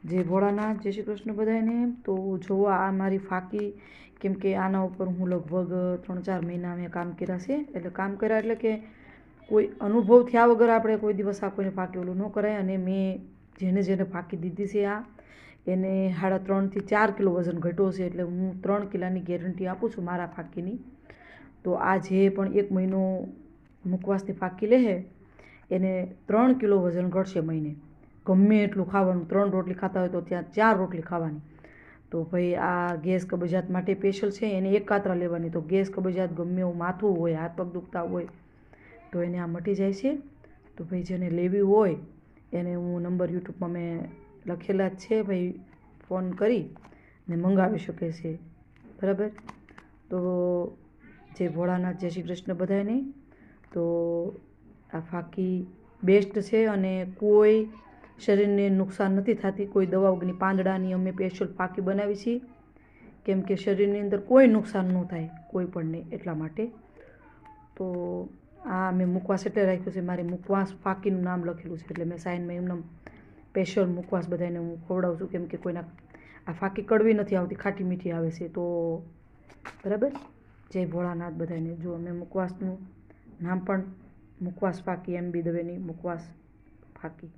જય ભોળાનાથ, જય શ્રી કૃષ્ણ બધાને। તો જોવો આ મારી ફાકી, કેમ કે આના ઉપર હું લગભગ 3-4 મહિના મેં કામ કર્યા છે। એટલે કામ કર્યા એટલે કે કોઈ અનુભવ થયા વગર આપણે કોઈ દિવસ આ કોઈને ફાકી ઓલું ન કરાય। અને મેં જેને ફાકી દીધી છે આ એને 3.5 થી 4 કિલો વજન ઘટ્યો છે। એટલે હું 3 કિલોની ગેરંટી આપું છું મારા ફાકીની। તો આ જે પણ 1 મહિનો મુખવાસની ફાકી લે એને 3 કિલો વજન ઘટશે મહિને। ગમે એટલું ખાવાનું, 3 રોટલી ખાતા હોય તો ત્યાં 4 રોટલી ખાવાની। તો ભાઈ આ ગેસ કબજિયાત માટે સ્પેશિયલ છે। એને એક કાતરા લેવાની, તો ગેસ કબજિયાત ગમે એવું માથું હોય, હાથ પગ દુખતા હોય તો એને આ મટી જાય છે। તો ભાઈ જેને લેવી હોય એને હું નંબર યુટ્યુબમાં મેં લખેલા જ છે, ભાઈ ફોન કરી ને મંગાવી શકે છે, બરાબર। તો જય ભોળાનાથ, જય શ્રી કૃષ્ણ બધાને। તો આ ફાકી બેસ્ટ છે અને કોઈ શરીરને નુકસાન નથી થતી, કોઈ દવા વગરની પાંદડાની અમે સ્પેશિયલ ફાકી બનાવી છે, કેમ કે શરીરની અંદર કોઈ નુકસાન ન થાય કોઈ પણને, એટલા માટે। તો આ મેં મુખવાસ એટલે રાખ્યું છે, મારી મુખવાસ ફાકીનું નામ લખેલું છે, એટલે મેં સાઈનમાં એમને સ્પેશિયલ મુખવાસ બધાને હું ખવડાવું છું, કેમ કે કોઈના આ ફાકી કડવી નથી આવતી, ખાટી મીઠી આવે છે। તો બરાબર, જય ભોળાનાથ બધાને। જો મેં મુખવાસનું નામ પણ મુખવાસ ફાકી, MB દવેની મુખવાસ ફાકી।